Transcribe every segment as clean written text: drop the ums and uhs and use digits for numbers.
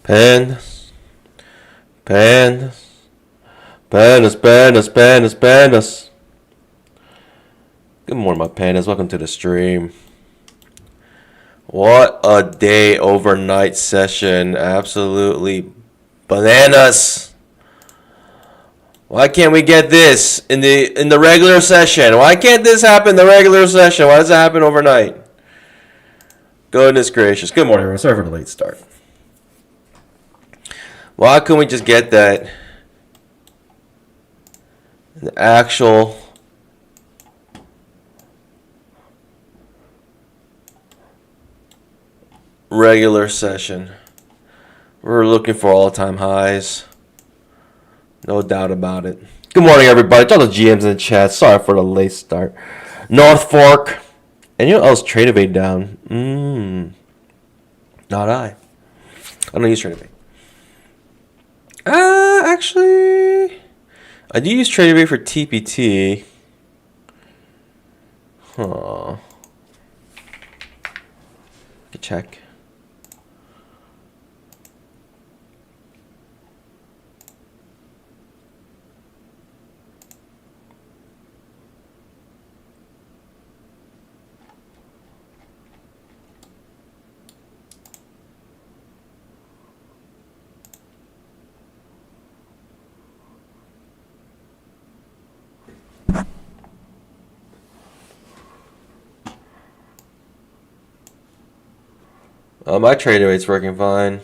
Pandas, pandas, pandas, pandas, pandas, pandas. Good morning, my pandas. Welcome to the stream. What a day overnight session. Absolutely bananas. Why can't we get this in the regular session? Why can't this happen in the regular session? Why does it happen overnight? Goodness gracious. Good morning, everyone. Sorry for the late start. Why couldn't we just get that in the actual regular session? We're looking for all-time highs. No doubt about it. Good morning, everybody. All the GMs in the chat. Sorry for the late start. North Fork. And you know else? Tradeovate down. Not I. I don't use Tradeovate. Actually, I do use Tradeovate for TPT. Huh. Check. My Tradeovate's working fine.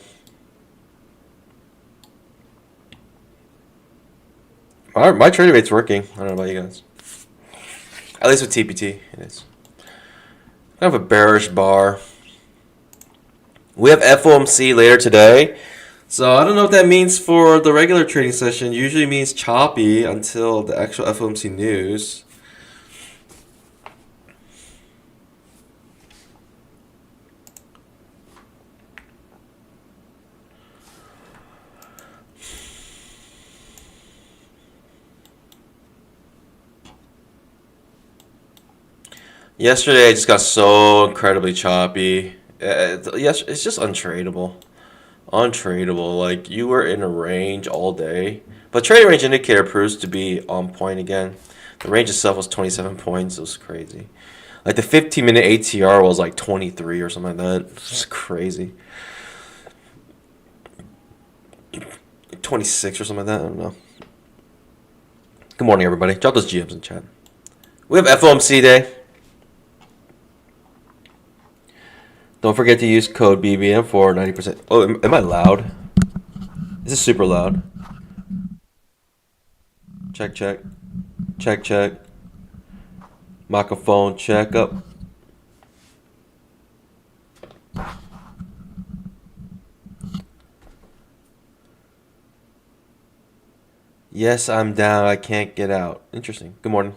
My Tradeovate's working. I don't know about you guys. At least with TPT, it is. I have a bearish bar. We have FOMC later today. So I don't know what that means for the regular trading session. Usually means choppy until the actual FOMC news. Yesterday I just got so incredibly choppy. Yes, it's just untradeable. Untradeable. Like, you were in a range all day. But trading range indicator proves to be on point again. The range itself was 27 points. It was crazy. Like, the 15-minute ATR was like 23 or something like that. It's crazy. 26 or something like that. I don't know. Good morning, everybody. Drop those GMs in chat. We have FOMC day. Don't forget to use code BBM for 90%. Oh, am I loud? Is this super loud? Check, check. Check, check. Microphone check up. Yes, I'm down. I can't get out. Interesting. Good morning.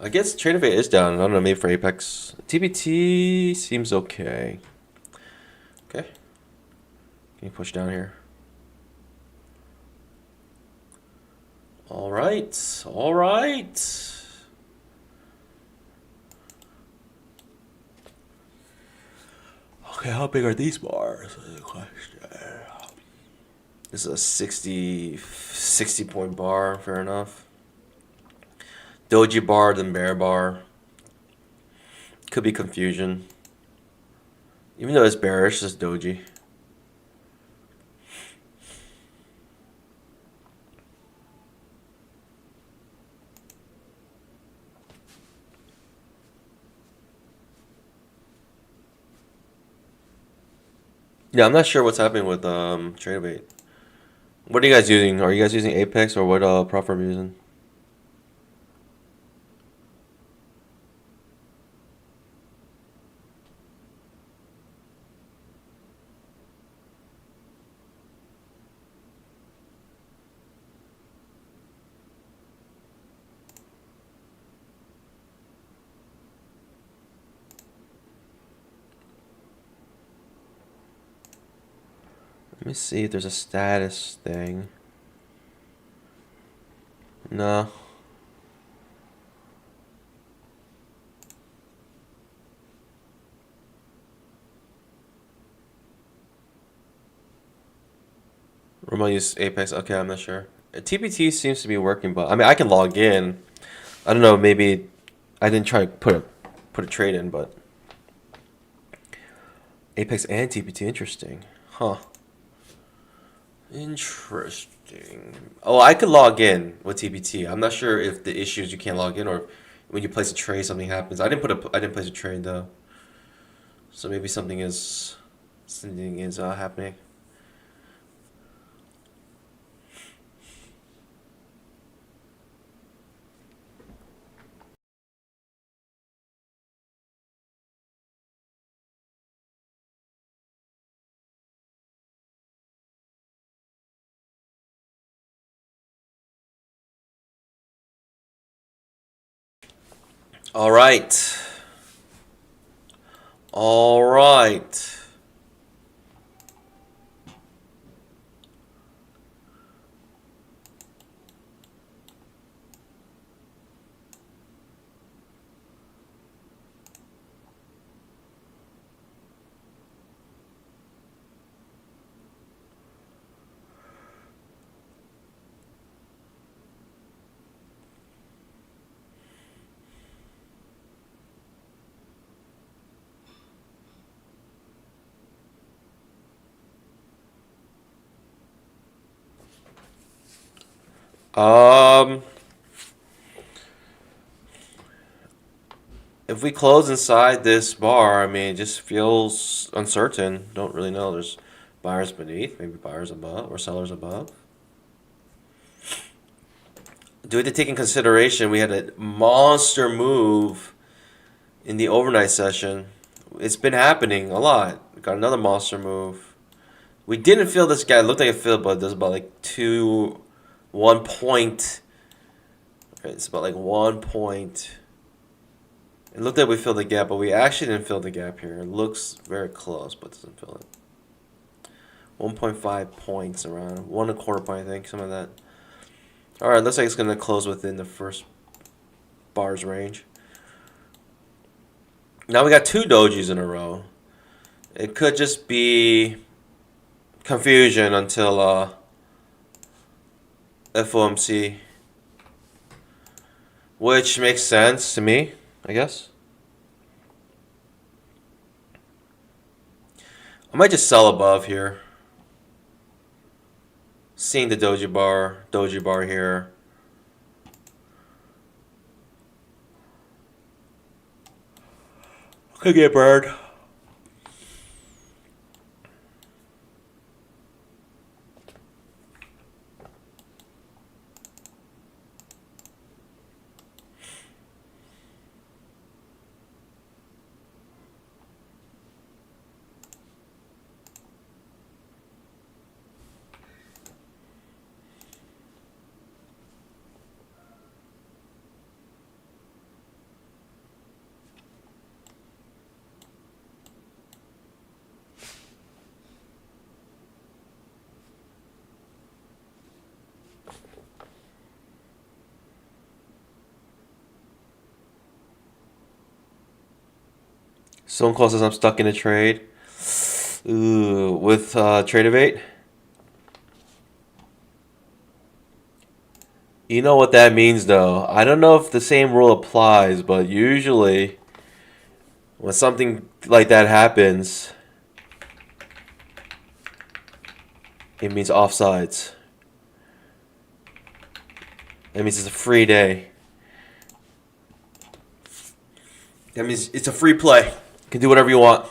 I guess Tradeovate is down. I don't know, maybe for Apex. TBT seems okay. Okay. Can you push down here? All right. All right. Okay, how big are these bars? Is the question. This is a 60 point bar. Fair enough. Doji bar, then bear bar. Could be confusion. Even though it's bearish, it's doji. Yeah, I'm not sure what's happening with Tradeovate. What are you guys using? Are you guys using Apex or what prop firm are you using? Let me see if there's a status thing. No. Or am I use Apex? Okay, I'm not sure. TPT seems to be working, but I mean I can log in. I don't know. Maybe I didn't try to put a trade in, but Apex and TPT, interesting, huh? Interesting. Oh, I could log in with TPT. I'm not sure if the issue is you can't log in or when you place a trade something happens. I didn't place a trade though, so maybe something is happening. All right. All right. Um, if we close inside this bar, I mean, it just feels uncertain. Don't really know. There's buyers beneath, maybe buyers above, or sellers above. Do we have to take in consideration we had a monster move in the overnight session? It's been happening a lot. We got another monster move. We didn't feel this guy. It looked like a fill, but there's about like 1 point. It's about like 1 point. It looked like we filled the gap, but we actually didn't fill the gap here. It looks very close, but doesn't fill it. 1.5 points around. 1.25 point, I think. Some of that. Alright, looks like it's going to close within the first bar's range. Now we got two dojis in a row. It could just be confusion until FOMC. Which makes sense to me, I guess. I might just sell above here. Seeing the doji bar here. Could get burned. Someone calls says I'm stuck in a trade. Ooh, with trade evade. You know what that means though. I don't know if the same rule applies, but usually when something like that happens, it means offsides. That means it's a free day. That means it's a free play. You can do whatever you want.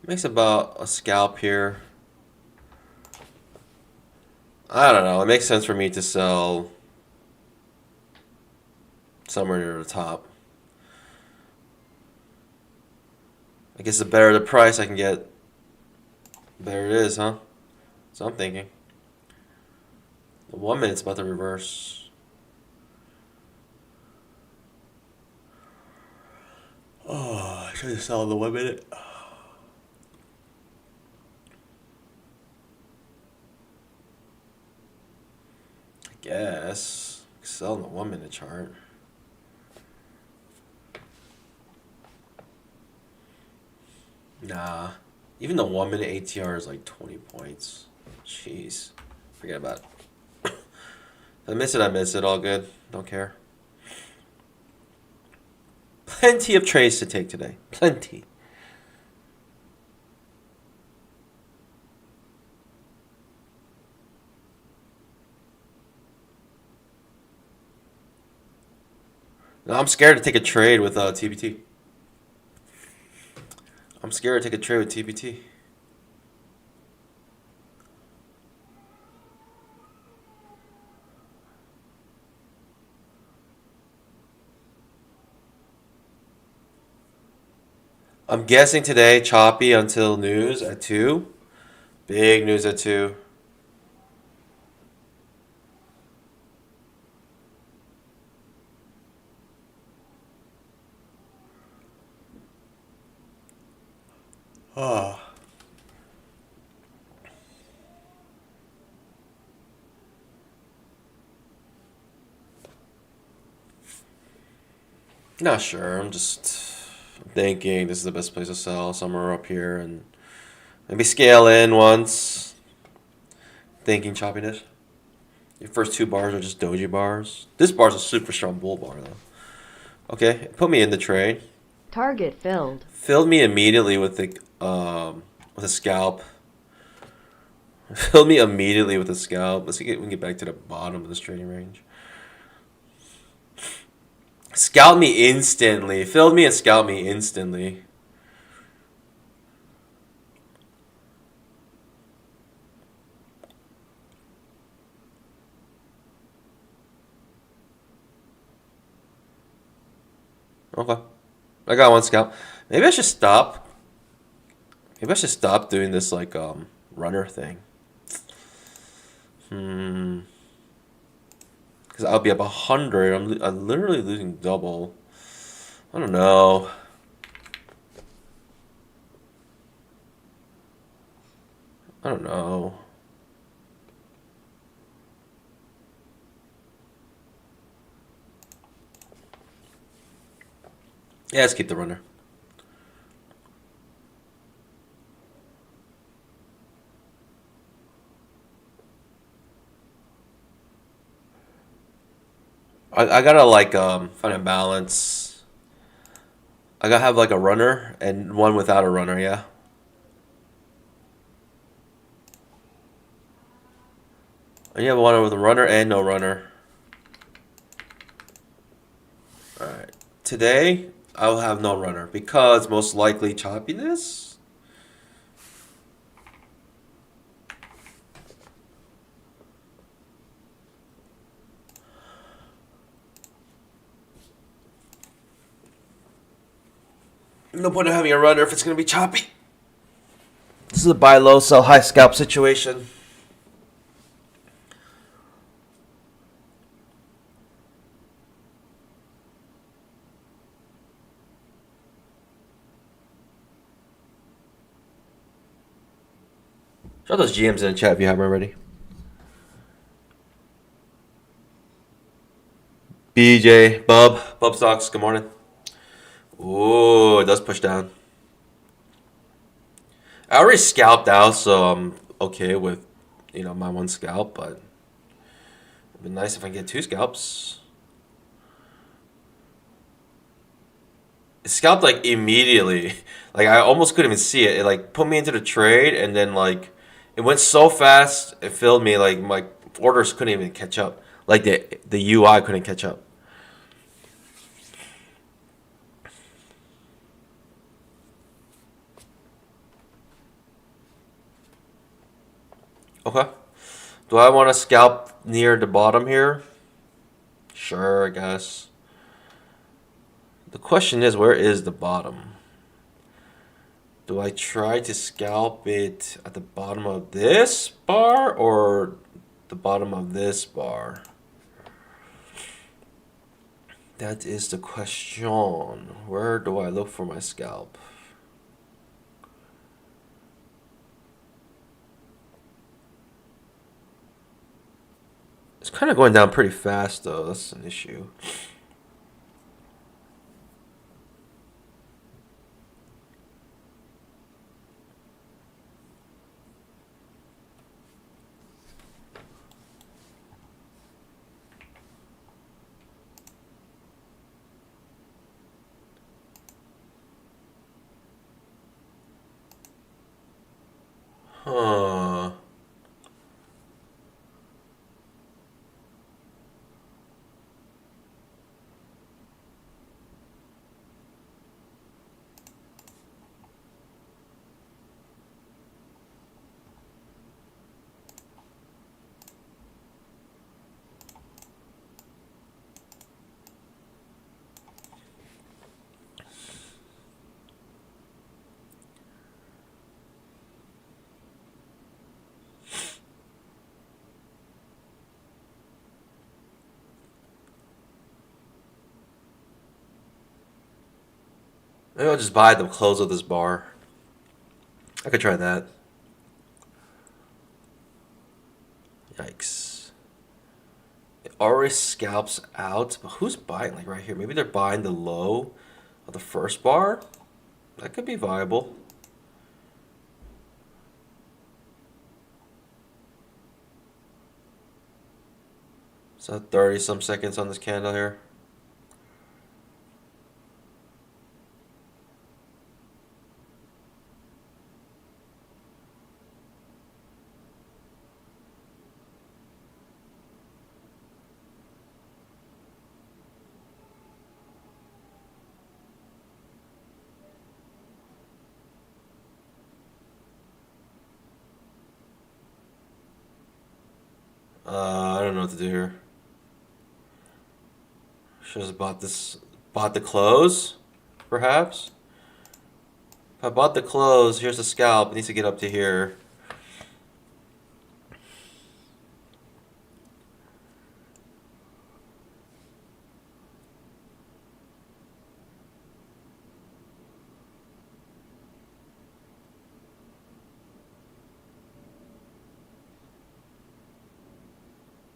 Makes about a scalp here. I don't know. It makes sense for me to sell somewhere near the top. I guess the better the price I can get, the better it is, huh? So I'm thinking. The 1 minute's about to reverse. Oh, I should have sell the 1 minute. I guess sell in the 1 minute chart. Nah, even the 1 minute ATR is like 20 points. Jeez, forget about it. I miss it. I miss it. All good. Don't care. Plenty of trades to take today. Plenty. Now, I'm scared to take a trade with TBT. I'm scared to take a trade with TBT. I'm guessing today choppy until news at 2. Big news at 2. Oh. Not sure. I'm just thinking this is the best place to sell, somewhere up here, and maybe scale in once. Thinking choppiness. Your first 2 bars are just doji bars. This bar's a super strong bull bar though. Okay, put me in the trade. Target filled. Filled me immediately with a scalp. Filled me immediately with a scalp. Let's see if we can get back to the bottom of this trading range. Scalped me instantly. Filled me and scalped me instantly. Okay. I got one scalp. Maybe I should stop. Maybe I should stop doing this like runner thing. Because I'll be up 100. I'm literally losing double. I don't know. I don't know. Yeah, let's keep the runner. I gotta like find a balance. I gotta have like a runner and one without a runner, yeah. And you have one with a runner and no runner. Alright. Today, I'll have no runner because most likely choppiness. No point in having a runner if it's gonna be choppy. This is a buy low, sell high scalp situation. Show those GMs in the chat if you haven't already. BJ, Bub Stocks, good morning. Ooh, it does push down. I already scalped out, so I'm okay with, my one scalp, but it'd be nice if I can get 2 scalps. It scalped like immediately. Like I almost couldn't even see it. It like put me into the trade and then like it went so fast it filled me like my orders couldn't even catch up. Like the UI couldn't catch up. Okay. Do I want to scalp near the bottom here? Sure, I guess. The question is, where is the bottom? Do I try to scalp it at the bottom of this bar or the bottom of this bar? That is the question. Where do I look for my scalp? It's kind of going down pretty fast though. That's an issue. Huh. Maybe I'll just buy the close of this bar. I could try that. Yikes. It already scalps out, but who's buying? Like right here. Maybe they're buying the low of the first bar. That could be viable. So 30 some seconds on this candle here. I don't know what to do here. Should have bought the close, perhaps. If I bought the close, here's the scalp. It needs to get up to here.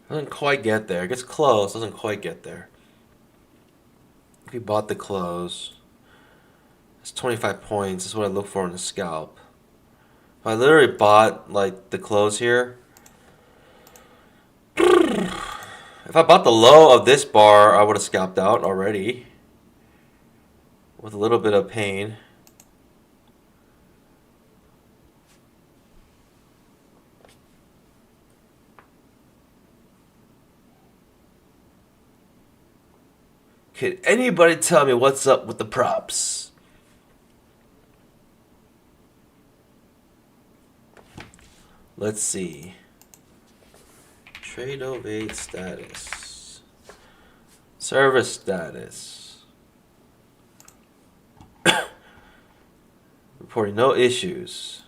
Doesn't quite get there. It gets close, doesn't quite get there. If you bought the close, it's 25 points. That's what I look for in the scalp. If I literally bought like the close here, if I bought the low of this bar, I would have scalped out already with a little bit of pain. Could anybody tell me what's up with the props? Let's see. Trade ovate status. Service status. Reporting no issues.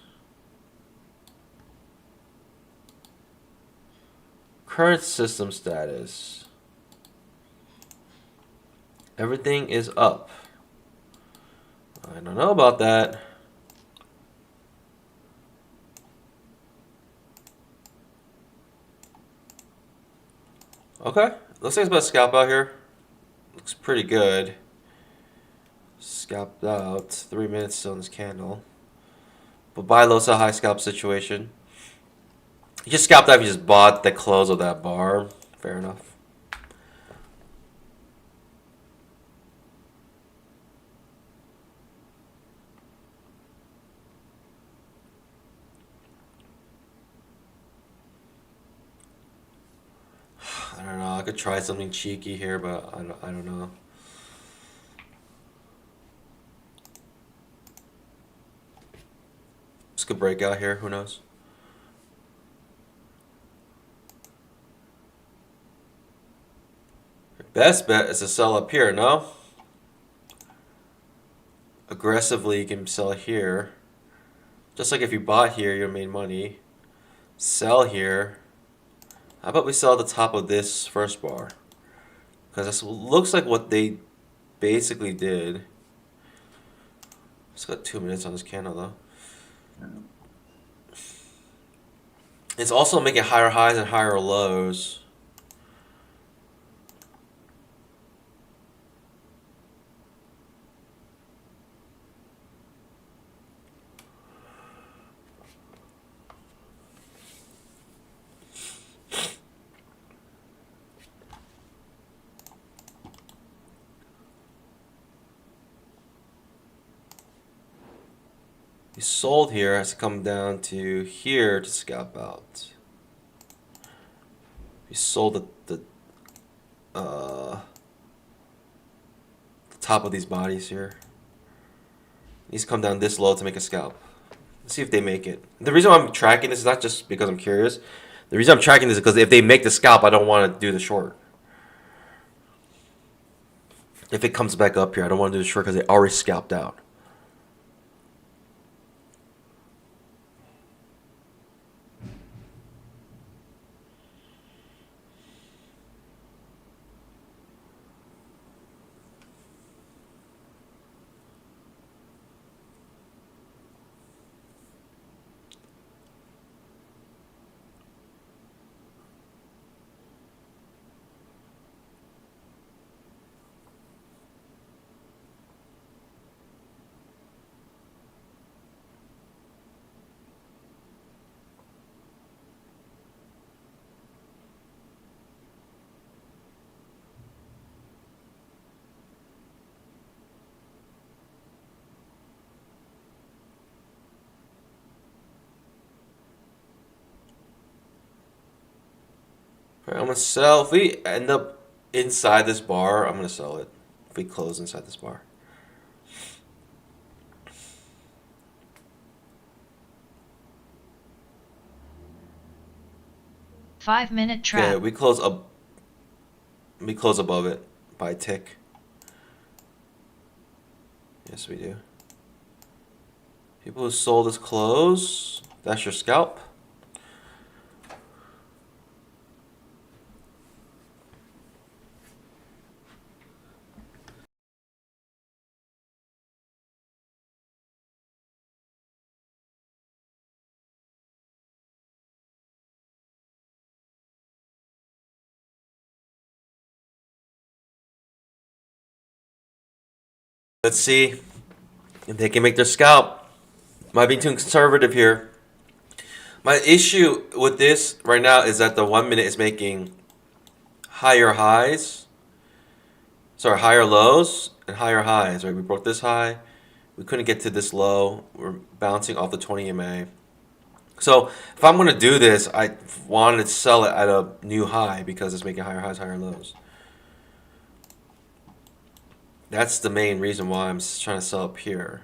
Current system status. Everything is up. I don't know about that. Okay, looks like it's about to scalp out here. Looks pretty good. Scalped out. 3 minutes still on this candle. But buy low sell high scalp situation. You just scalped out if you just bought the close of that bar. Fair enough. I don't know. I could try something cheeky here, but I don't know. This could break out here. Who knows? Your best bet is to sell up here, no? aggressively, you can sell here. Just like if you bought here, you made money. Sell here. How about we sell at the top of this first bar? Because this looks like what they basically did. It's got 2 minutes on this candle though. It's also making higher highs and higher lows. He sold here, has to come down to here to scalp out. He sold at the top of these bodies here. He needs to come down this low to make a scalp. Let's see if they make it. The reason why I'm tracking this is not just because I'm curious. The reason I'm tracking this is because if they make the scalp, I don't want to do the short. If it comes back up here, I don't want to do the short because they already scalped out. All right, I'm gonna sell. If we end up inside this bar, I'm gonna sell it. If we close inside this bar. 5-minute Okay, trap. we close up. We close above it by a tick. Yes, we do. People who sold this close. That's your scalp. Let's see if they can make their scalp. Might be too conservative here. My issue with this right now is that the 1 minute is making higher highs, sorry, higher lows and higher highs. Right, we broke this high, we couldn't get to this low. We're bouncing off the 20 MA. So if I'm gonna do this, I wanted to sell it at a new high because it's making higher highs, higher lows. That's the main reason why I'm trying to sell up here.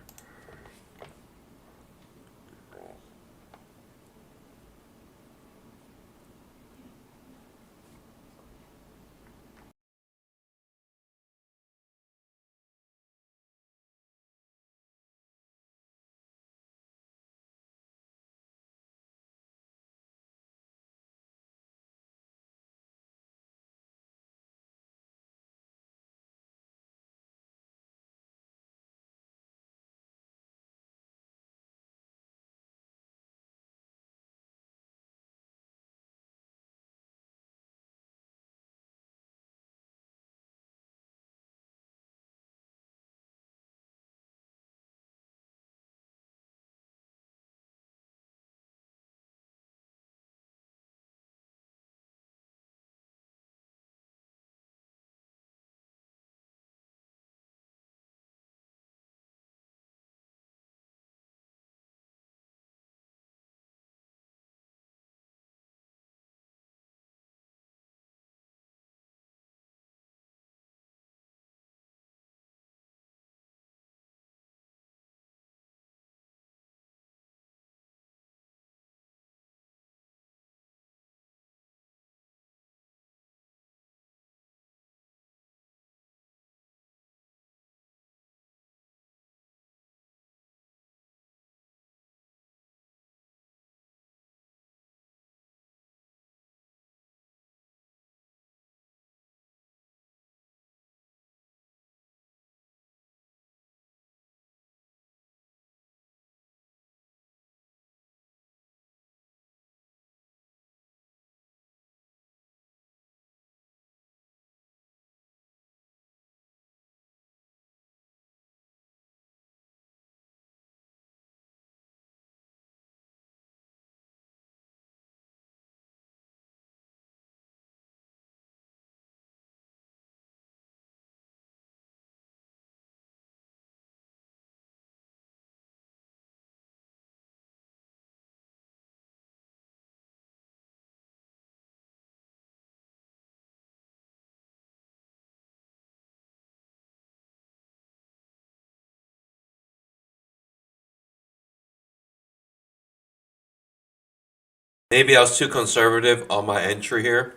Maybe I was too conservative on my entry here.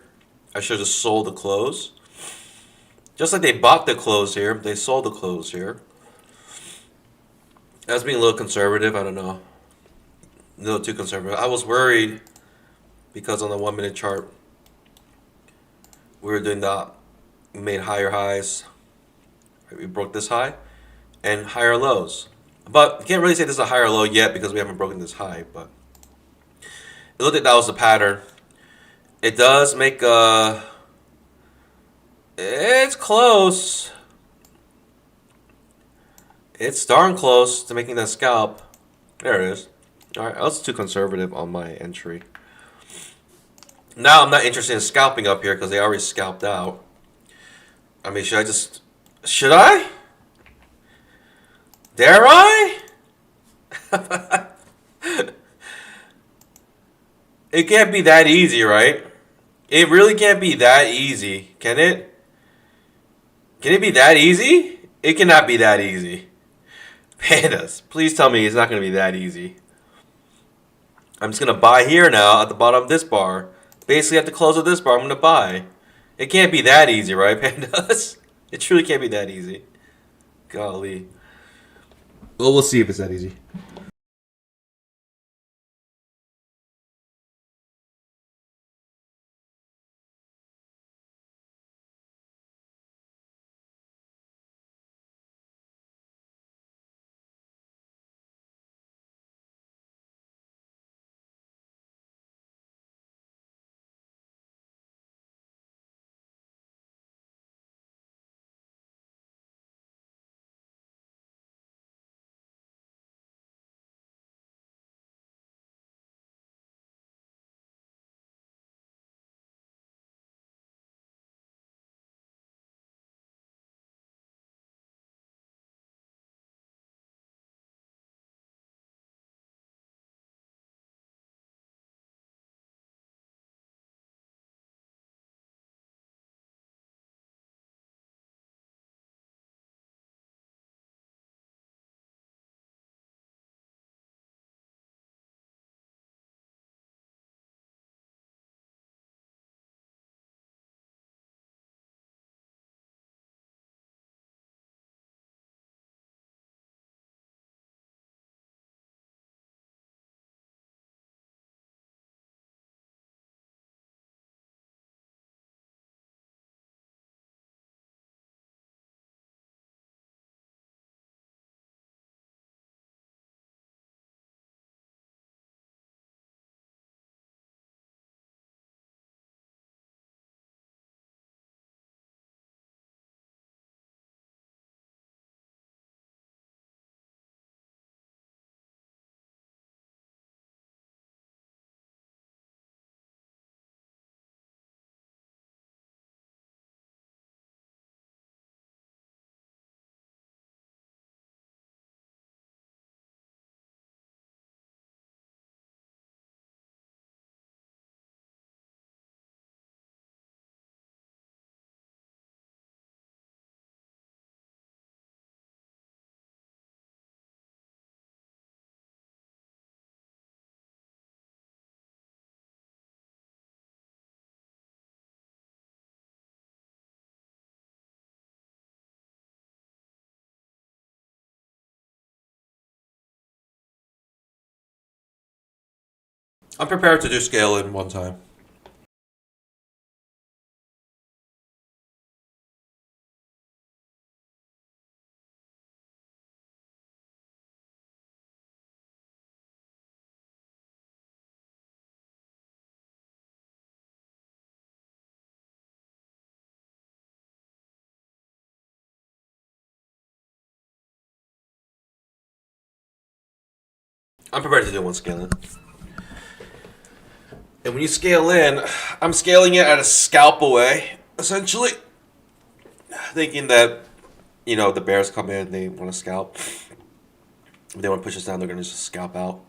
I should have sold the close. Just like they bought the close here, they sold the close here. I was being a little conservative. I don't know. A little too conservative. I was worried because on the 1 minute chart, we were doing that. We made higher highs. We broke this high and higher lows. But you can't really say this is a higher low yet because we haven't broken this high. But it looked like that was the pattern. It does make a. It's close. It's darn close to making that scalp. There it is. Alright, I was too conservative on my entry. Now I'm not interested in scalping up here because they already scalped out. I mean, should I just... Should I? Dare I? It can't be that easy, right? It really can't be that easy, can it? Can it be that easy? It cannot be that easy. Pandas, please tell me it's not going to be that easy. I'm just going to buy here now at the bottom of this bar. Basically at the close of this bar, I'm going to buy. It can't be that easy, right, Pandas? It truly can't be that easy. Golly. Well, we'll see if it's that easy. I'm prepared to do scale in one time. I'm prepared to do one scale in. And when you scale in, I'm scaling it at a scalp away, essentially. Thinking that, the bears come in, they want to scalp. If they want to push us down, they're going to just scalp out.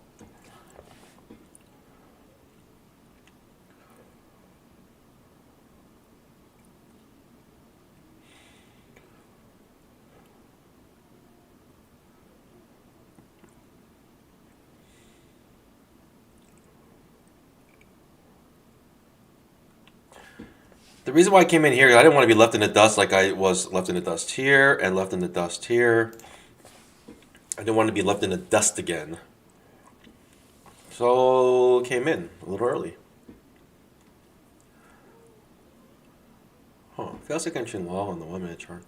The reason why I came in here, I didn't want to be left in the dust like I was left in the dust here and left in the dust here. I didn't want to be left in the dust again. So came in a little early. Huh. Feels like I'm chin low on the 1 minute chart.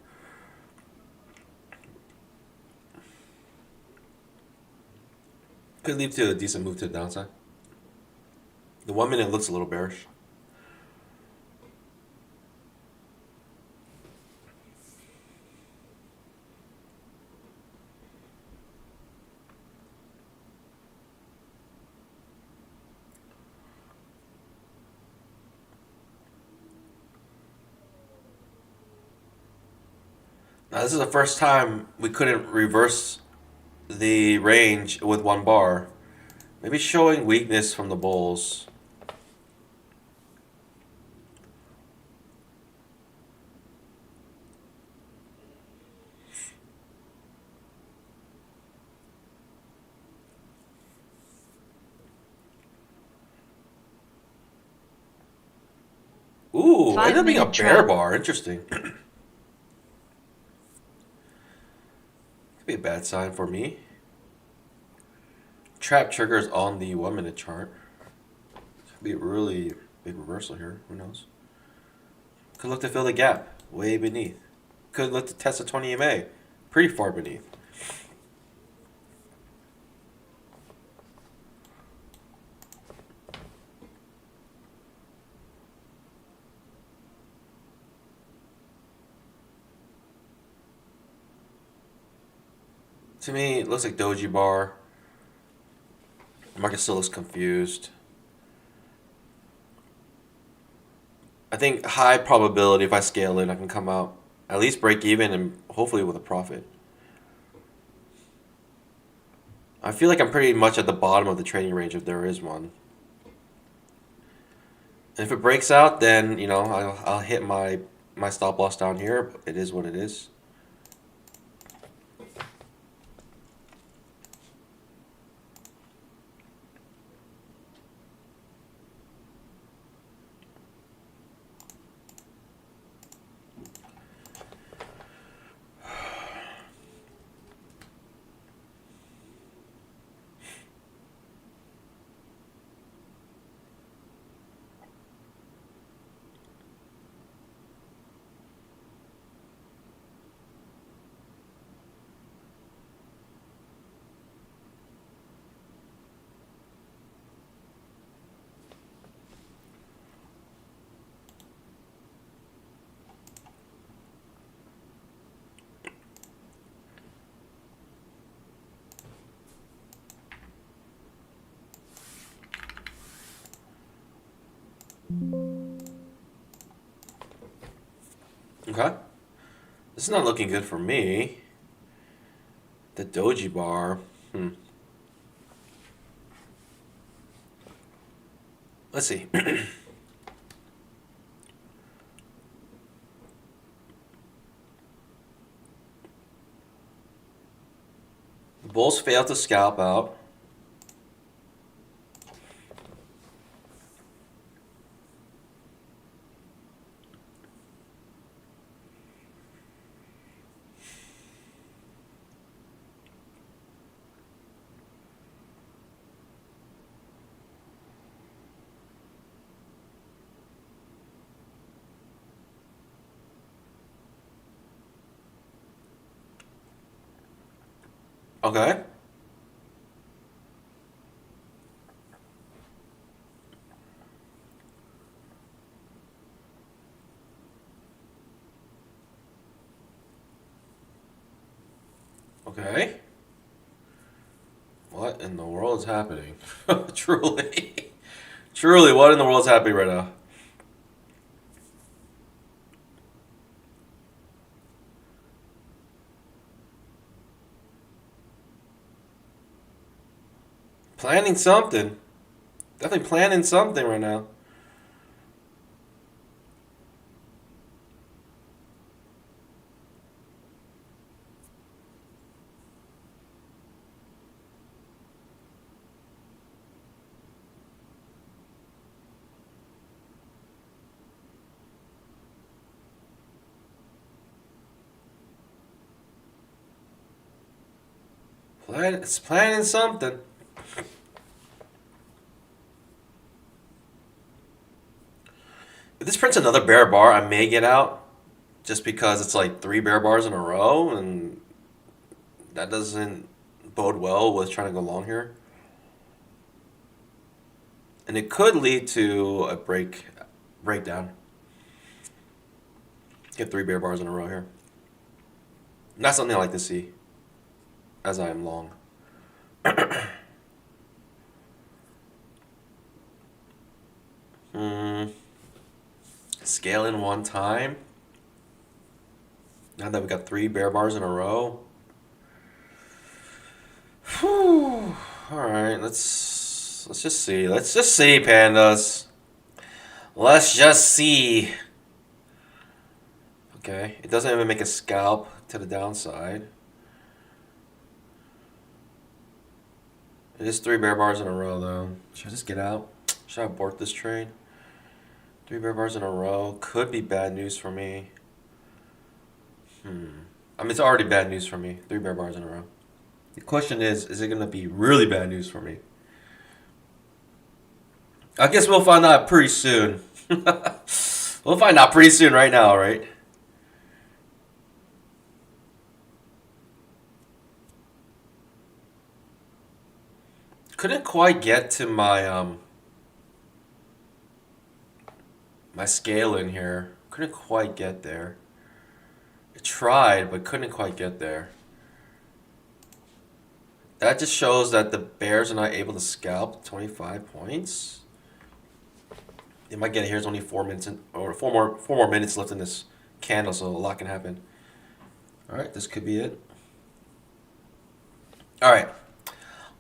Could lead to a decent move to the downside. The 1 minute looks a little bearish. Now this is the first time we couldn't reverse the range with 1 bar. Maybe showing weakness from the bulls. Ooh, ended up being a bear bar. Interesting. Could be a bad sign for me. Trap triggers on the 1 minute chart. Could be a really big reversal here. Who knows? Could look to fill the gap way beneath. Could look to test a 20 EMA. Pretty far beneath. To me, it looks like doji bar. The market still looks confused. I think high probability if I scale it, I can come out at least break even and hopefully with a profit. I feel like I'm pretty much at the bottom of the trading range if there is one. And if it breaks out, then you know I'll hit my stop loss down here. It is what it is. Okay. This is not looking good for me. The doji bar. Let's see. The bulls failed to scalp out. Okay. Okay. What in the world is happening? Truly. Truly, what in the world is happening right now? Planning something. Definitely planning something right now. It's planning something. If this prints another bear bar, I may get out just because it's like 3 bear bars in a row, and that doesn't bode well with trying to go long here. And it could lead to a breakdown. Get 3 bear bars in a row here. Not something I like to see, as I am long. Scale in one time. Now that we got 3 bear bars in a row. Whew. All right, let's just see. Let's just see, pandas. Let's just see. Okay, it doesn't even make a scalp to the downside. It is 3 bear bars in a row, though. Should I just get out? Should I abort this trade? 3 bear bars in a row could be bad news for me. I mean, it's already bad news for me. 3 bear bars in a row. The question is it going to be really bad news for me? I guess we'll find out pretty soon. We'll find out pretty soon right now, right? Couldn't quite get to my my scale in here. Couldn't quite get there. I tried, but couldn't quite get there. That just shows that the bears are not able to scalp 25 points. They might get it here. It's only 4 minutes or four more minutes left in this candle, so a lot can happen. All right, this could be it. All right,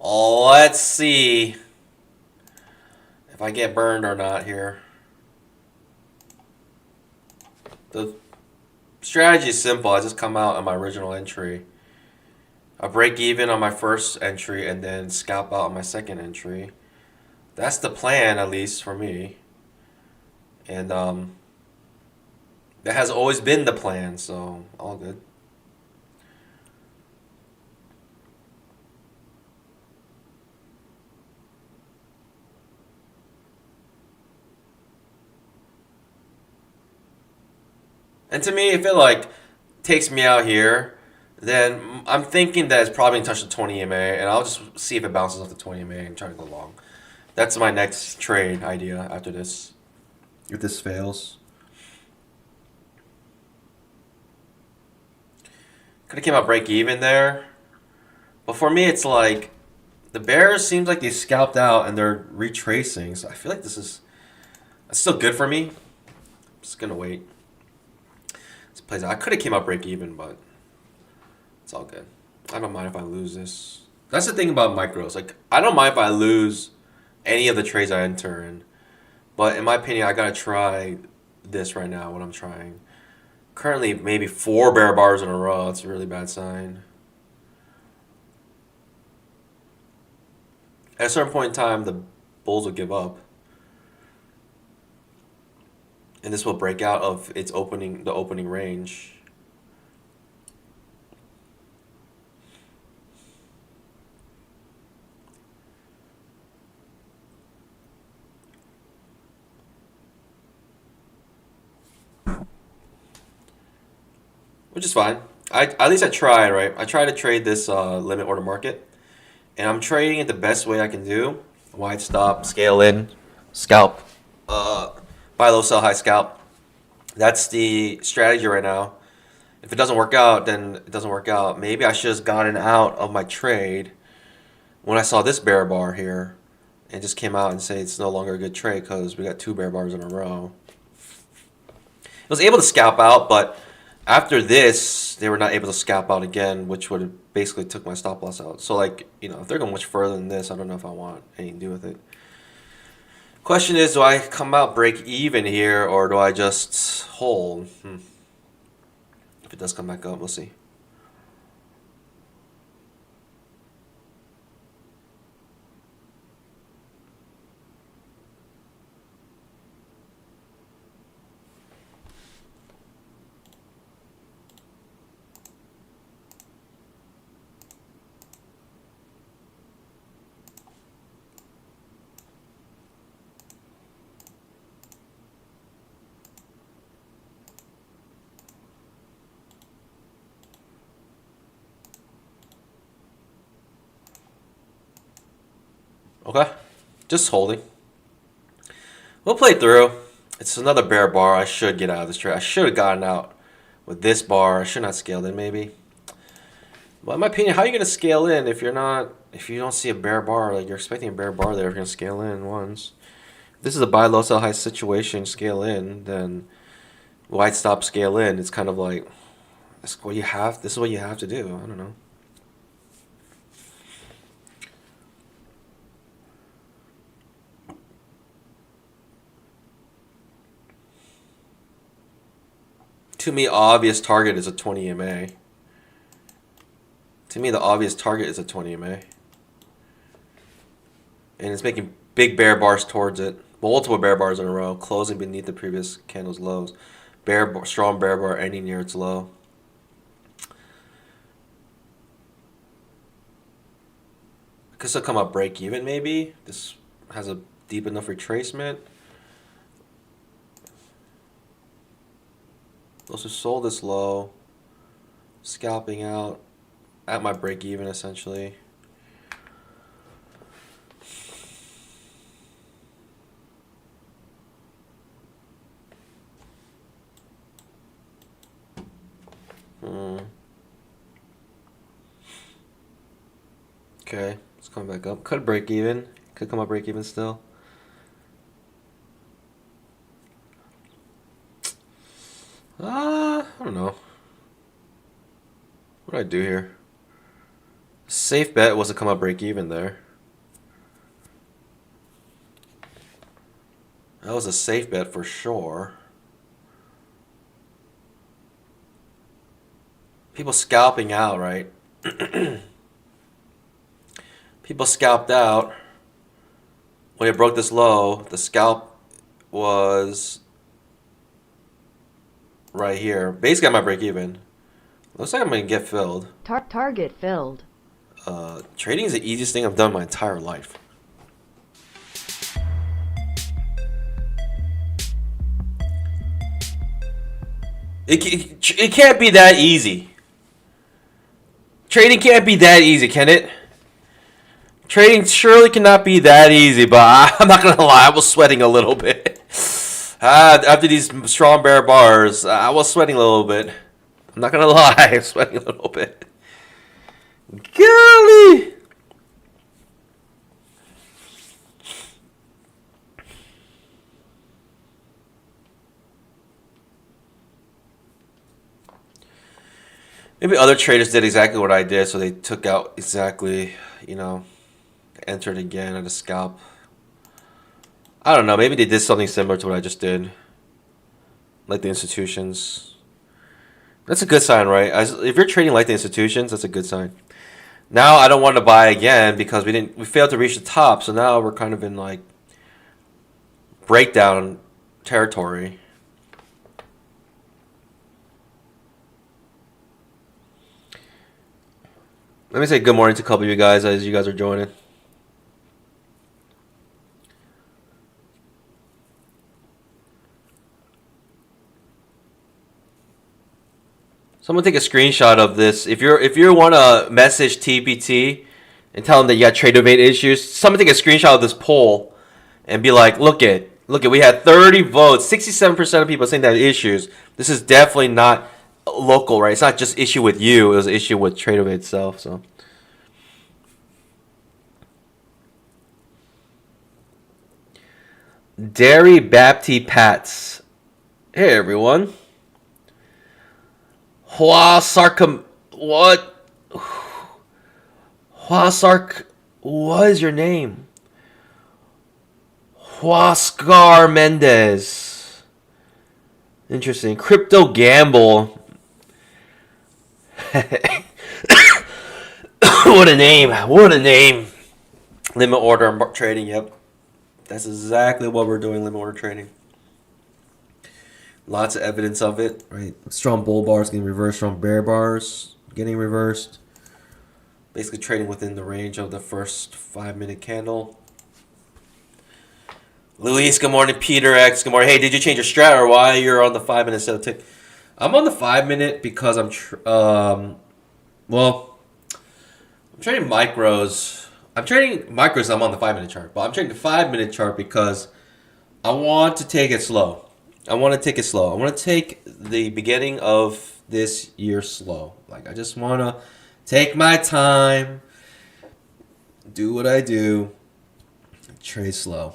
let's see if I get burned or not here. The strategy is simple. I just come out on my original entry. I break even on my first entry and then scalp out on my second entry. That's the plan, at least for me. And that has always been the plan, so all good. And to me, if it like takes me out here, then I'm thinking that it's probably gonna touch the 20 EMA, and I'll just see if it bounces off the 20 EMA and try to go long. That's my next trade idea after this. If this fails, could have came out break even there, but for me, it's like the bears seems like they scalped out and they're retracing. So I feel like this is still good for me. I'm just gonna wait. This plays out. I could have came out break even, but it's all good. I don't mind if I lose this. That's the thing about micros. Like, I don't mind if I lose any of the trades I enter in. But in my opinion, I gotta try this right now, what I'm trying. Currently, maybe 4 bear bars in a row. That's a really bad sign. At a certain point in time, the bulls will give up. And this will break out of its the opening range. Which is fine. At least I tried, right? I tried to trade this limit order market, and I'm trading it the best way I can do. Wide stop, scale in, scalp, buy low, sell high, scalp. That's the strategy right now. If it doesn't work out, then it doesn't work out. Maybe I should have gotten out of my trade when I saw this bear bar here, and just came out and say it's no longer a good trade because we got 2 bear bars in a row. I was able to scalp out, but after this, they were not able to scalp out again, which would have basically took my stop loss out. So, like, if they're going much further than this, I don't know if I want anything to do with it. Question is, do I come out break even here, or do I just hold? If it does come back up, we'll see. Okay. Just holding. We'll play through. It's another bear bar. I should get out of this trade. I should have gotten out with this bar. I should not scale in maybe. Well, in my opinion, how are you going to scale in if you don't see a bear bar? Like, you're expecting a bear bar there, if you're going to scale in once. If this is a buy low, sell high situation, scale in, then wide stop, scale in. It's kind of like, this is what you have to do. I don't know. To me, obvious target is a 20 EMA. To me, the obvious target is a 20 EMA. And it's making big bear bars towards it. Multiple bear bars in a row, closing beneath the previous candle's lows. Strong bear bar ending near its low. Could still come up break even maybe. This has a deep enough retracement. Also sold this low. Scalping out at my break even essentially. Okay, it's coming back up. Could break even. Could come up break even still. I don't know. What do I do here? Safe bet was to come up break even there. That was a safe bet for sure. People scalping out, right? People scalped out. When it broke this low, the scalp was right here. Basically, I might break even. Looks like I'm going to get filled. Target filled. Trading is the easiest thing I've done my entire life. It can't be that easy. Trading can't be that easy, can it? Trading surely cannot be that easy, but I'm not going to lie, I was sweating a little bit. After these strong bear bars, I was sweating a little bit. I'm not going to lie, I'm sweating a little bit. Golly! Maybe other traders did exactly what I did, so they took out exactly, entered again at a scalp. I don't know, maybe they did something similar to what I just did. Like the institutions. That's a good sign, right? If you're trading like the institutions, that's a good sign. Now I don't want to buy again because we failed to reach the top, so now we're kind of in like breakdown territory. Let me say good morning to a couple of you guys as you guys are joining. Someone take a screenshot of this. If you want to message TPT and tell them that you got TradeOvate issues, someone take a screenshot of this poll and be like, look at, we had 30 votes, 67% of people saying that issues. This is definitely not local, right? It's not just issue with you. It was an issue with TradeOvate itself. So, Dairy Bapti Pats. Hey everyone. What? What is your name? Huascar Mendez. Interesting. Crypto Gamble. What a name. Limit order trading, yep. That's exactly what we're doing, limit order trading. Lots of evidence of it, right? Strong bull bars getting reversed, strong bear bars getting reversed. Basically trading within the range of the first 5-minute candle. Luis, good morning. Peter X, good morning. Hey, did you change your strat or why you're on the 5-minute instead of tick? I'm on the 5-minute because I'm trading micros I'm trading micros. I'm on the 5 minute chart, but I'm trading the 5 minute chart because I want to take it slow. I want to take it slow. I want to take the beginning of this year slow. Like I just want to take my time, do what I do, trade slow.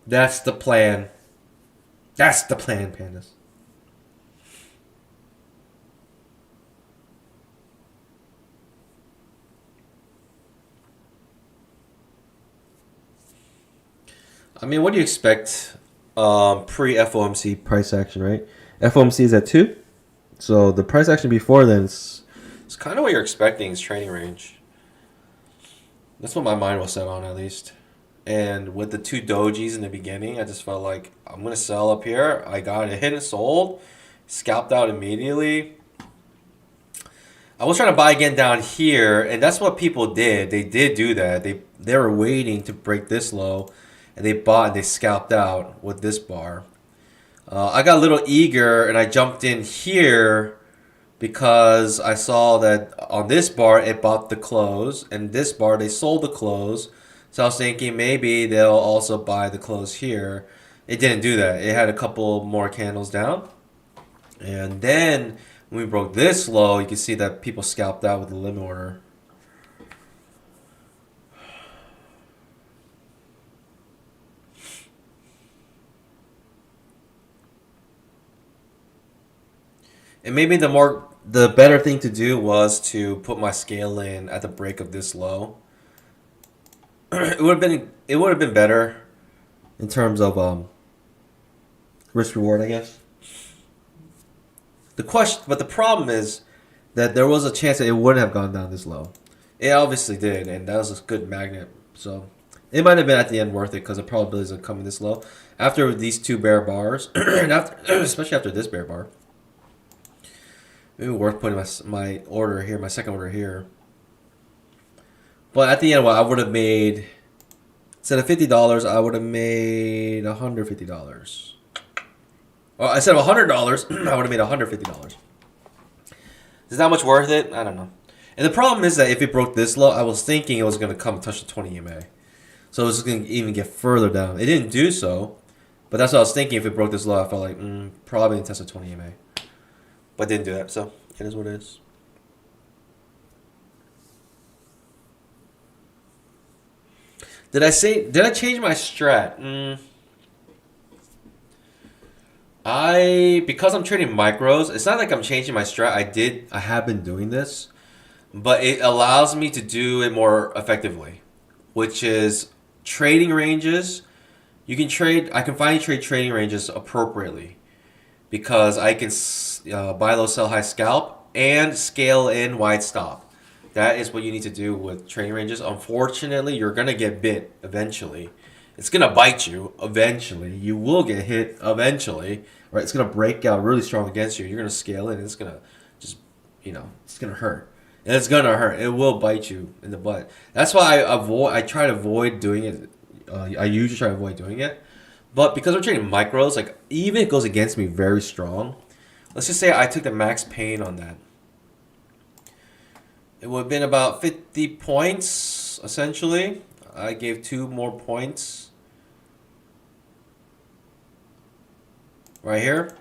That's the plan. That's the plan, pandas. I mean, what do you expect pre FOMC price action, right? FOMC is at 2. So the price action before then is kind of what you're expecting is trading range. That's what my mind was set on, at least. And with the two dojis in the beginning, I just felt like I'm going to sell up here. I got it, hit and sold, scalped out immediately. I was trying to buy again down here, and that's what people did. They did do that. They were waiting to break this low, and they bought and they scalped out with this bar. I got a little eager, and I jumped in here because I saw that on this bar it bought the close, and this bar they sold the close. So I was thinking maybe they'll also buy the close here. It didn't do that. It had a couple more candles down, and then when we broke this low, you can see that people scalped out with the limit order. And maybe the better thing to do was to put my scale in at the break of this low. It would have been better in terms of risk reward, I guess. But the problem is that there was a chance that it wouldn't have gone down this low. It obviously did, and that was a good magnet. So it might have been at the end worth it because the probabilities of coming this low after these two bear bars, and especially after this bear bar. Maybe worth putting my order here, my second order here. But at the end, I would have made, instead of $50, I would have made $150. Well, instead of $100, I would have made $150. Is that much worth it? I don't know. And the problem is that if it broke this low, I was thinking it was going to come touch the 20 EMA. So it was going to even get further down. It didn't do so, but that's what I was thinking. If it broke this low, I felt like probably didn't touch the 20 EMA. But didn't do that, so it is what it is. Did I change my strat? Because I'm trading micros, it's not like I'm changing my strat. I have been doing this, but it allows me to do it more effectively, which is trading ranges. I can finally trade trading ranges appropriately because I can buy low, sell high, scalp, and scale in wide stop. That is what you need to do with trading ranges. Unfortunately, you're going to get bit eventually. It's going to bite you eventually. You will get hit eventually. Right? It's going to break out really strong against you. You're going to scale in. And it's going to just, it's going to hurt. And it's going to hurt. It will bite you in the butt. That's why I try to avoid doing it. I usually try to avoid doing it. But because we're trading micros, like even if it goes against me very strong, let's just say I took the max pain on that. It would have been about 50 points, essentially. I gave 2 more points. Right here.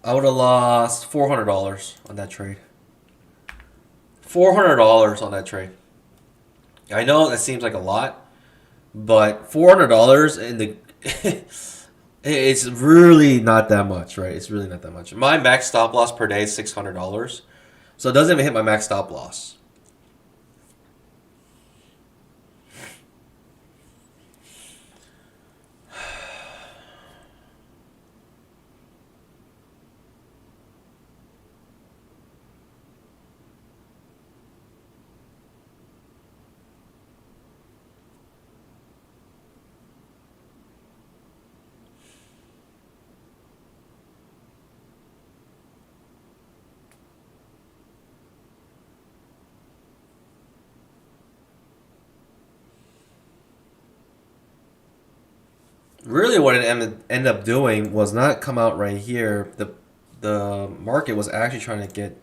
I would have lost $400 on that trade. $400 on that trade. I know that seems like a lot, but $400 in the... it's really not that much, right? It's really not that much. My max stop loss per day is $600. So it doesn't even hit my max stop loss. Really what it ended up doing was not come out right here. The market was actually trying to get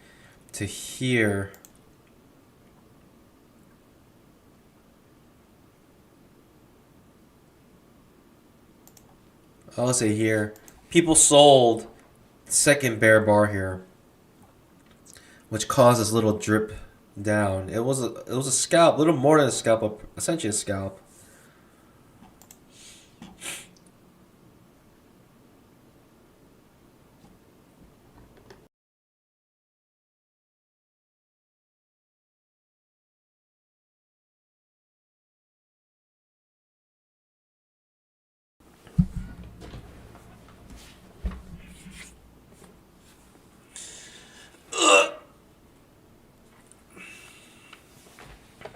to here. I'll say here, people sold second bear bar here, which caused this little drip down. It was a scalp, a little more than a scalp, essentially a scalp.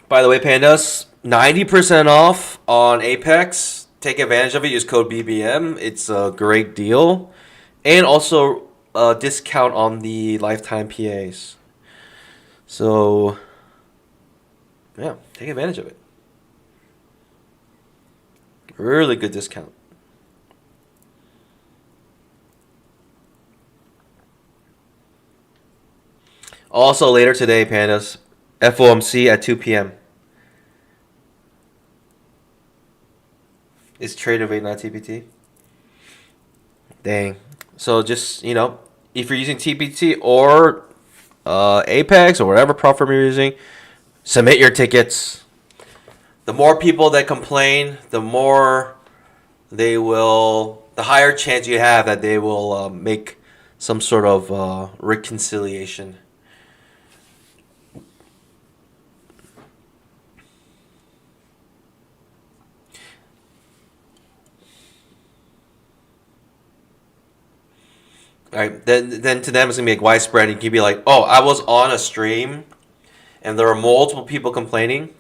By the way, Pandas, 90% off on Apex. Take advantage of it. Use code BBM. It's a great deal. And also a discount on the lifetime PAs. So, yeah, take advantage of it. Really good discount. Also, later today, Pandas, FOMC at 2 p.m. It's Trader Rate, not TPT. Dang. So just, if you're using TPT or Apex or whatever platform you're using, submit your tickets. The more people that complain, the higher chance you have that they will make some sort of reconciliation. All right, then to them it's gonna be like widespread. You can be like, oh, I was on a stream, and there are multiple people complaining.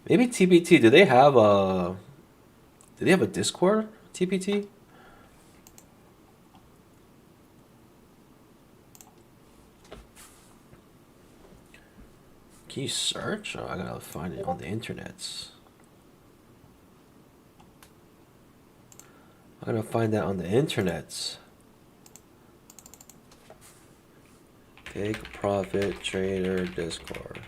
Maybe TPT. Do they have a Discord? TPT. Can you search? Oh, I gotta find it on the internets. I gotta find that on the internets. Take profit trader Discord.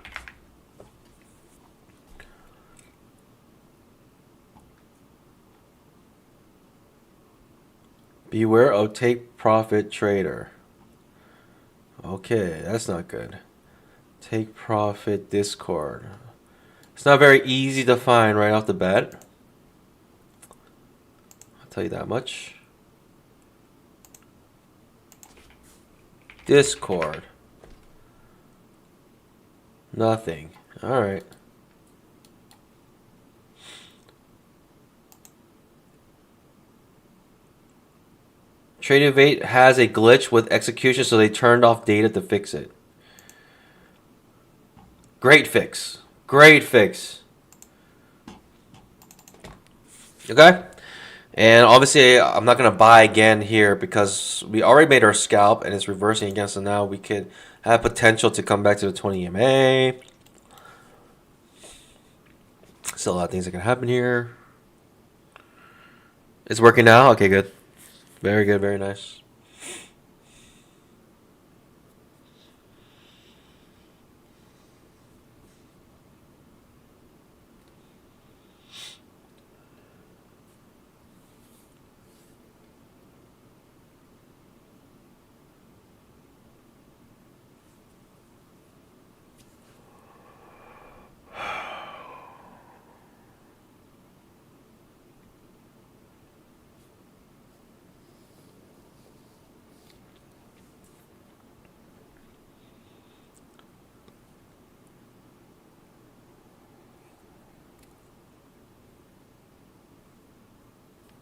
Beware of take profit trader. Okay, that's not good. Take profit Discord. It's not very easy to find right off the bat. I'll tell you that much. Discord. Nothing. Alright. Tradeovate has a glitch with execution, so they turned off data to fix it. Great fix. Great fix. Okay? And obviously, I'm not going to buy again here because we already made our scalp and it's reversing again. So now we could have potential to come back to the 20 EMA. Still a lot of things that can happen here. It's working now? Okay, good. Very good, very nice.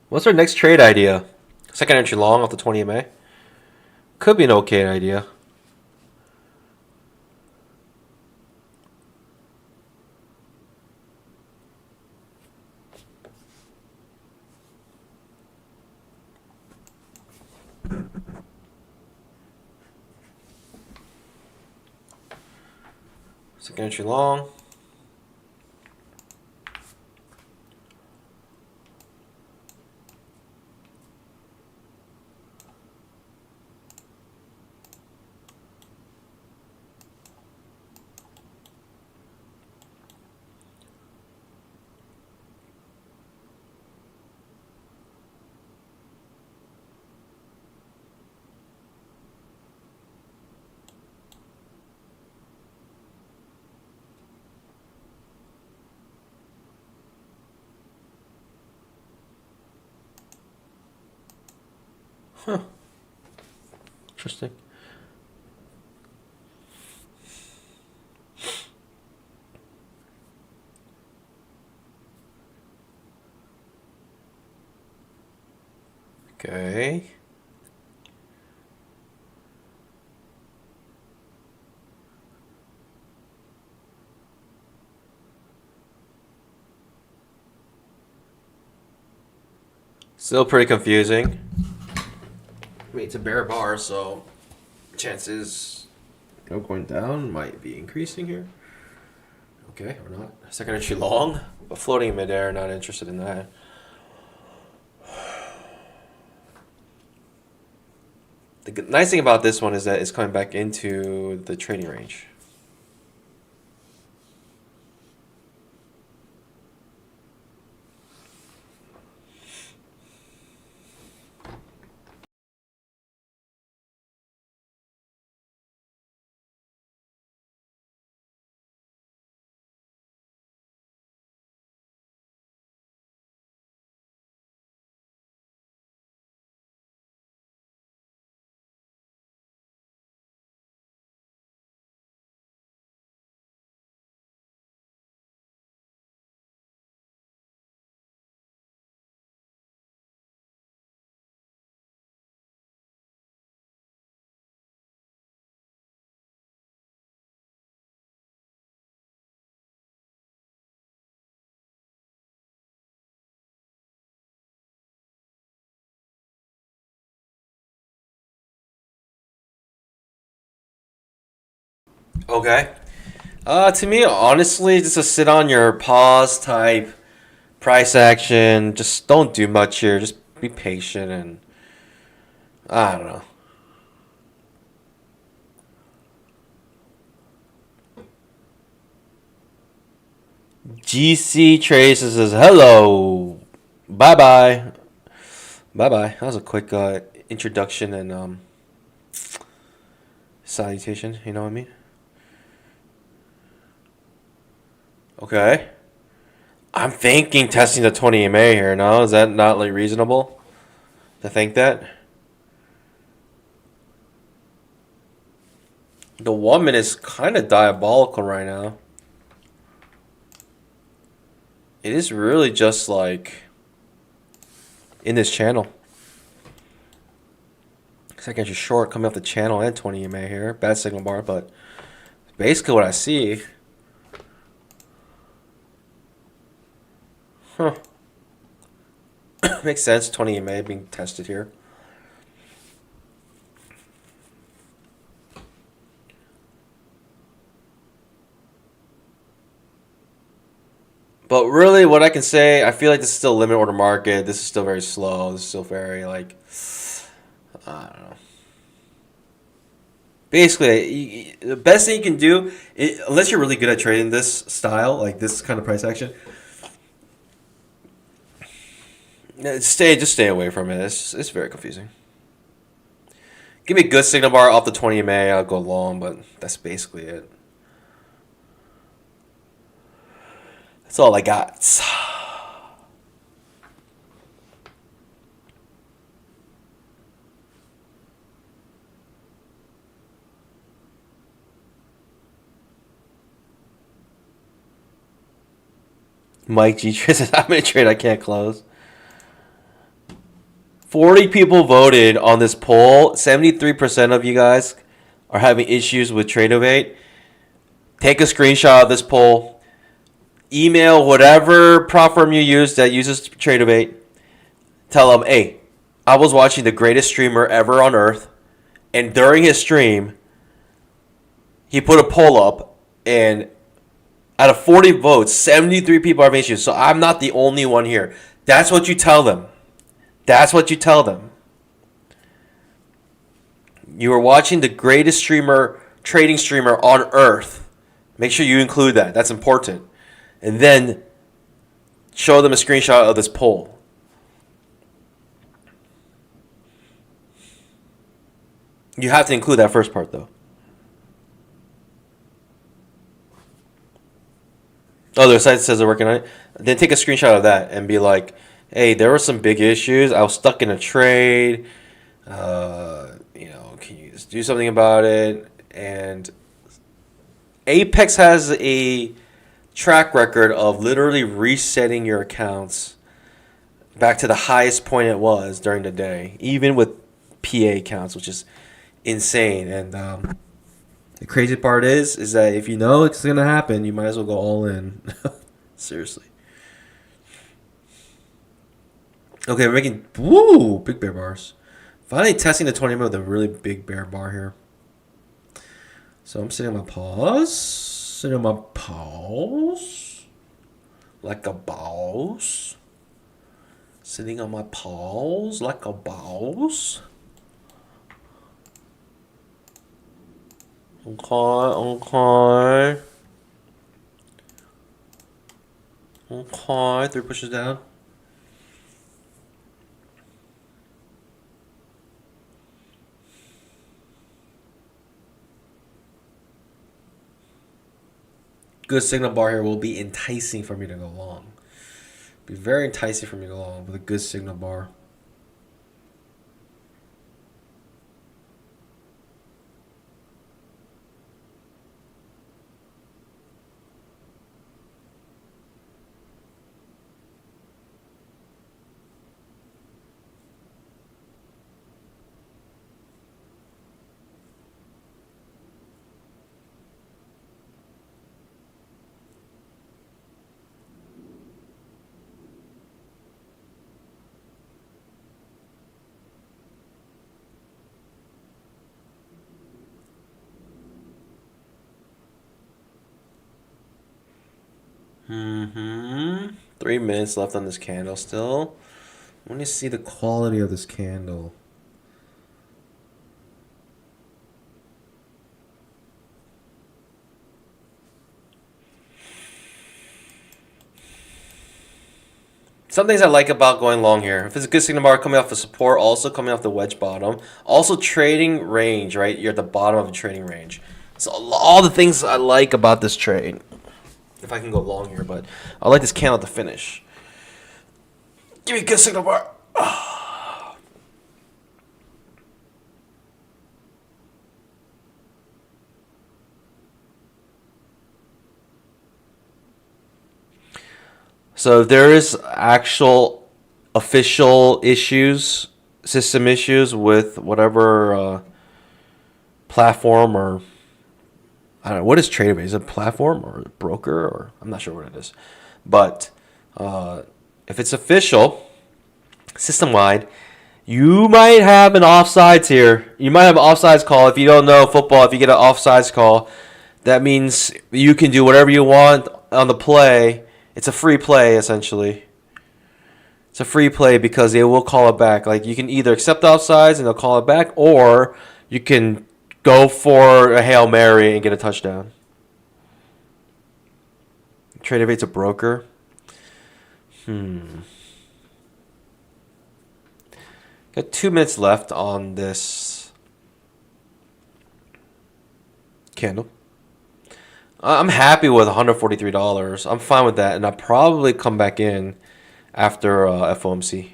What's our next trade idea? Second entry long off the 20 EMA. Could be an okay idea. Second entry long. Huh. Interesting. Okay. Still pretty confusing. I mean, it's a bear bar, so chances of going down might be increasing here. Okay, or not. Second entry long, but floating in midair, not interested in that. The nice thing about this one is that it's coming back into the trading range. Okay. To me, honestly, just to sit on your pause type price action. Just don't do much here. Just be patient and I don't know. GC Traces says hello. Bye bye. Bye bye. That was a quick introduction and salutation. You know what I mean? Okay. I'm thinking testing the 20 EMA here. No, is that not like reasonable to think that? The 1 minute is kind of diabolical right now. It is really just like in this channel. Second just short coming off the channel and 20 EMA here. Bad signal bar, but basically what I see. Huh. Makes sense. 20 EMA being tested here. But really, what I can say, I feel like this is still a limit order market. This is still very slow. This is still very, like, I don't know. Basically, the best thing you can do, unless you're really good at trading this style, like this kind of price action, just stay away from it. It's very confusing. Give me a good signal bar off the 20 EMA, I'll go long, but that's basically it. That's all I got. Mike G says, I'm in a trade I can't close. 40 people voted on this poll. 73% of you guys are having issues with Tradeovate. Take a screenshot of this poll. Email whatever platform you use that uses Tradeovate. Tell them, hey, I was watching the greatest streamer ever on earth, and during his stream, he put a poll up, and out of 40 votes, 73 people are having issues. So I'm not the only one here. That's what you tell them. That's what you tell them. You are watching the greatest streamer, trading streamer on earth. Make sure you include that. That's important. And then show them a screenshot of this poll. You have to include that first part, though. Oh, their site says they're working on it. Then take a screenshot of that and be like, hey, there were some big issues. I was stuck in a trade. Can you just do something about it? And Apex has a track record of literally resetting your accounts back to the highest point it was during the day, even with PA accounts, which is insane. And the crazy part is that if you know it's gonna happen, you might as well go all in. Seriously. Okay, we're making big bear bars. Finally testing the 20 minute with a really big bear bar here. So I'm sitting on my paws. Sitting on my paws. Like a boss. Sitting on my paws like a boss. Okay. Okay. 3 pushes down. Good signal bar here will be enticing for me to go long. Be very enticing for me to go long with a good signal bar. Mm-hmm. 3 minutes left on this candle still. I want to see the quality of this candle. Some things I like about going long here. If it's a good signal bar coming off the support, also coming off the wedge bottom, also trading range, right? You're at the bottom of the trading range. So all the things I like about this trade. If I can go long here, but I like this candle to finish. Give me a good signal bar. So if there is actual official issues, system issues with whatever platform or I don't know what is Tradeaway. Is it a platform or a broker or I'm not sure what it is, but if it's official, system wide, you might have an offsides here. You might have an offsides call. If you don't know football, if you get an offsides call, that means you can do whatever you want on the play. It's a free play essentially. It's a free play because they will call it back. Like you can either accept the offsides and they'll call it back, or you can go for a Hail Mary and get a touchdown. Tradeawait's a broker. Got 2 minutes left on this candle. I'm happy with $143. I'm fine with that, and I'll probably come back in after FOMC.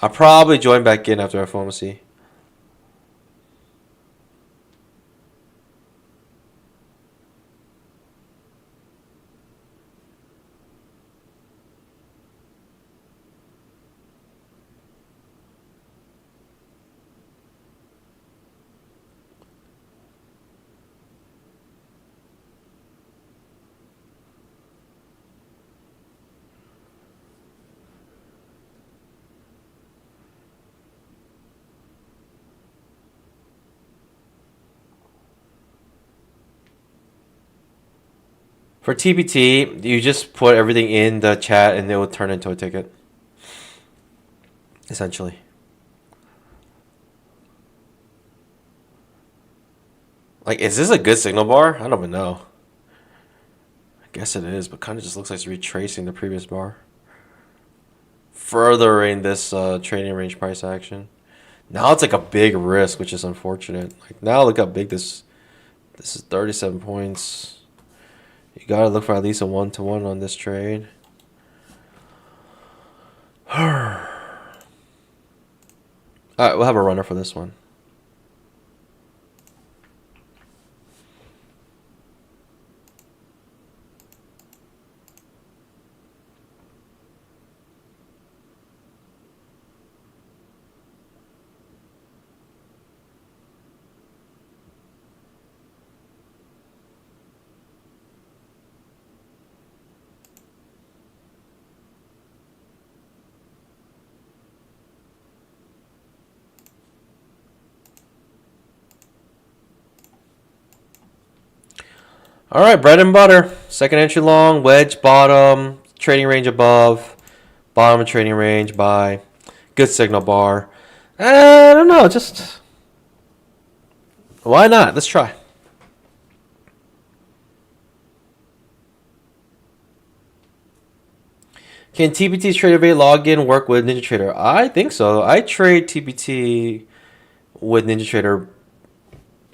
I'll probably join back in after FOMC. For TPT, you just put everything in the chat and it will turn into a ticket. Essentially. Like, is this a good signal bar? I don't even know. I guess it is, but kind of just looks like it's retracing the previous bar. Furthering this trading range price action. Now it's like a big risk, which is unfortunate. Like now look how big this is 37 points. You gotta look for at least a 1-to-1 on this trade. All right, we'll have a runner for this one. All right, bread and butter. Second entry long, wedge bottom, trading range above, bottom of trading range buy. Good signal bar. I don't know, just why not? Let's try. Can TPT's TradeAway login work with NinjaTrader? I think so. I trade TPT with NinjaTrader,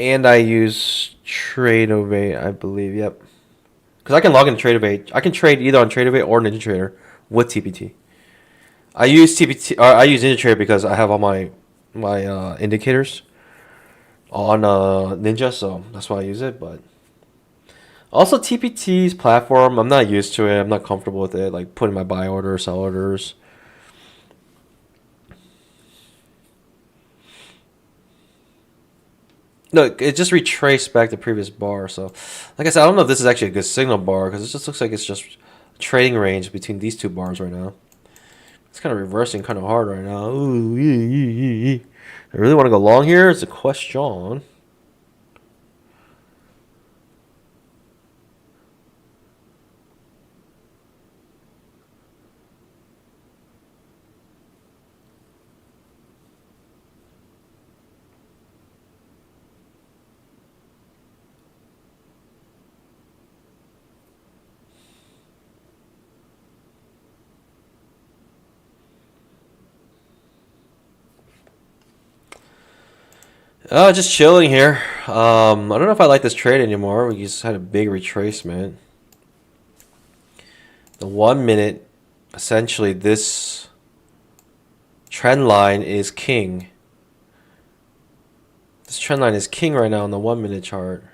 and I use TradeAway, I believe. Yep. Because I can log into TradeAway. I can trade either on TradeAway or NinjaTrader with TPT. I use TPT. Or I use NinjaTrader because I have all my indicators on Ninja, so that's why I use it. But also TPT's platform, I'm not used to it. I'm not comfortable with it. Like putting my buy order, sell orders. No, it just retraced back the previous bar. So, like I said, I don't know if this is actually a good signal bar because it just looks like it's just trading range between these two bars right now. It's kind of reversing kind of hard right now. Ooh, I really want to go long here? It's a question. Just chilling here. I don't know if I like this trade anymore. We just had a big retracement. The 1 minute, essentially, this trend line is king. This trend line is king right now on the 1 minute chart.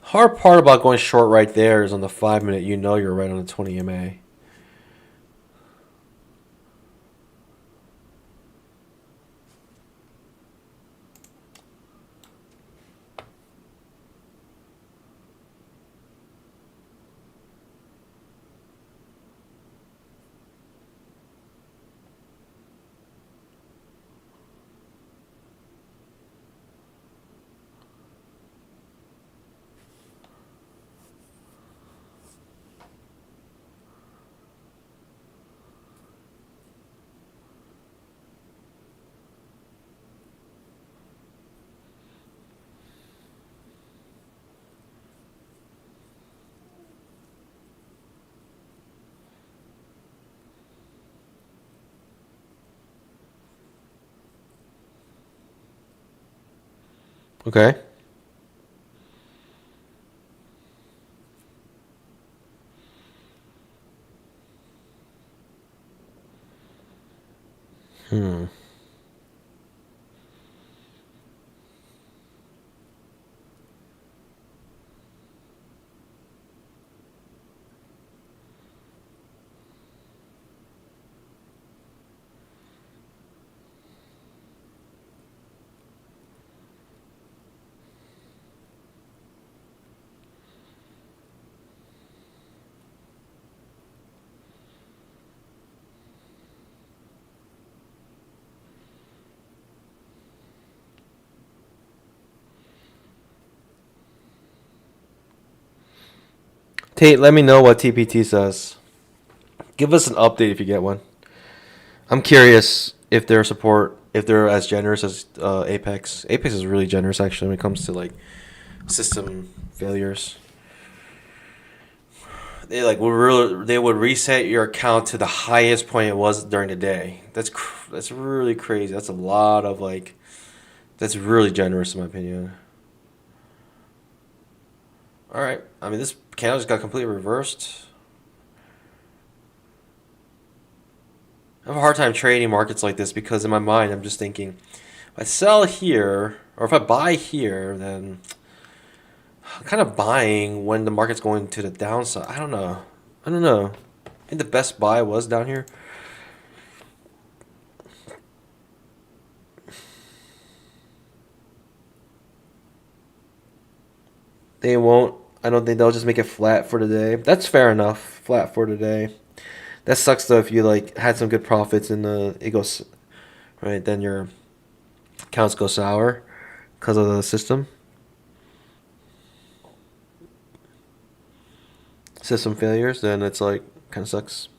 Hard part about going short right there is on the 5 minute, you know you're right on the 20 MA. Okay. Hmm. Tate, let me know what TPT says. Give us an update if you get one. I'm curious if their support, if they're as generous as Apex. Apex is really generous actually when it comes to like system failures. They would reset your account to the highest point it was during the day. That's really crazy. That's a lot of like that's really generous in my opinion. All right. I mean, this candle just got completely reversed. I have a hard time trading markets like this because in my mind I'm just thinking, if I sell here or if I buy here, then I'm kind of buying when the market's going to the downside. I don't know. I don't know. I think the best buy was down here. They won't. I don't think they'll just make it flat for today. That's fair enough. Flat for today. That sucks though if you like had some good profits and it goes right, then your accounts go sour because of the system. System failures, then it's like kind of sucks.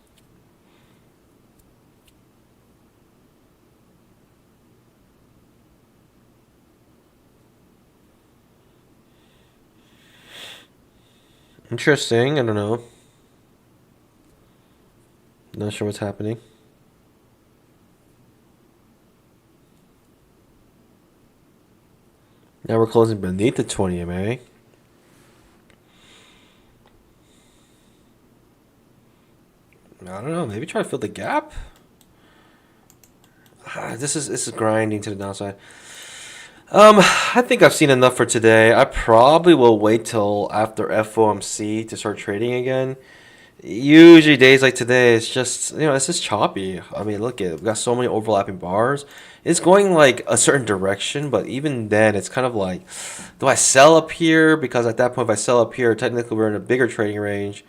Interesting. I don't know. Not sure what's happening. Now we're closing beneath the 20 MA. I don't know. Maybe try to fill the gap. This is grinding to the downside. I think I've seen enough for today. I probably will wait till after FOMC to start trading again. Usually days like today, it's just choppy. I mean, look at it. We've got so many overlapping bars. It's going like a certain direction, but even then, it's kind of like, do I sell up here? Because at that point, if I sell up here, technically we're in a bigger trading range,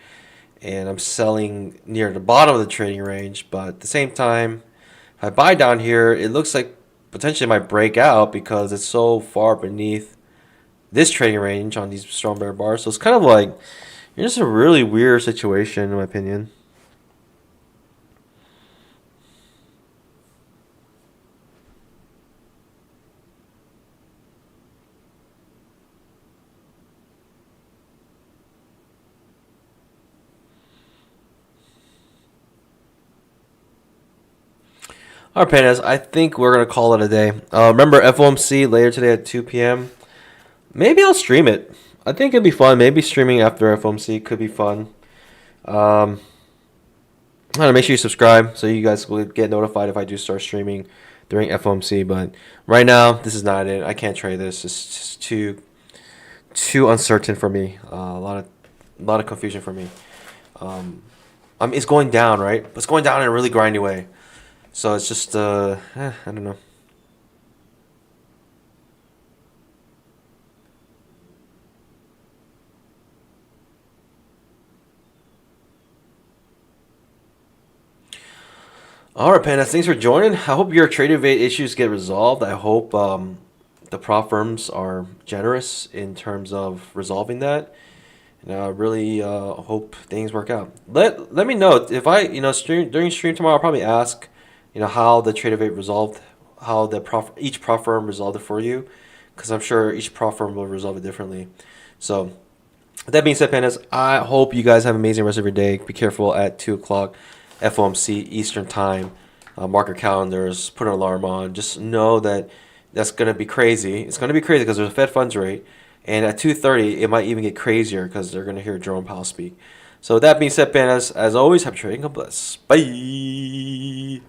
and I'm selling near the bottom of the trading range. But at the same time, if I buy down here, it looks like potentially it might break out because it's so far beneath this trading range on these strong bear bars. So it's kind of like it's just a really weird situation, in my opinion. All right, Pandas, I think we're going to call it a day. Remember FOMC later today at 2 p.m. Maybe I'll stream it. I think it'd be fun. Maybe streaming after FOMC could be fun. Um, I don't know, make sure you subscribe so you guys will get notified if I do start streaming during FOMC. But right now, this is not it. I can't trade this. It's just too uncertain for me. A lot of confusion for me. Um, it's going down, right? But it's going down in a really grindy way. So it's just I don't know. All right, Panda. Thanks for joining. I hope your trade evade issues get resolved. I hope the prop firms are generous in terms of resolving that. And I really hope things work out. Let me know if I stream during stream tomorrow. I'll probably ask how the trade evade resolved, how each prop firm resolved it for you, because I'm sure each prop firm will resolve it differently. So with that being said, Pandas, I hope you guys have an amazing rest of your day. Be careful at 2 o'clock FOMC Eastern Time. Mark your calendars, put an alarm on. Just know that that's going to be crazy. It's going to be crazy because there's a Fed funds rate. And at 2:30, it might even get crazier because they're going to hear Jerome Powell speak. So with that being said, Pandas, as always, have trading. God bless. Bye.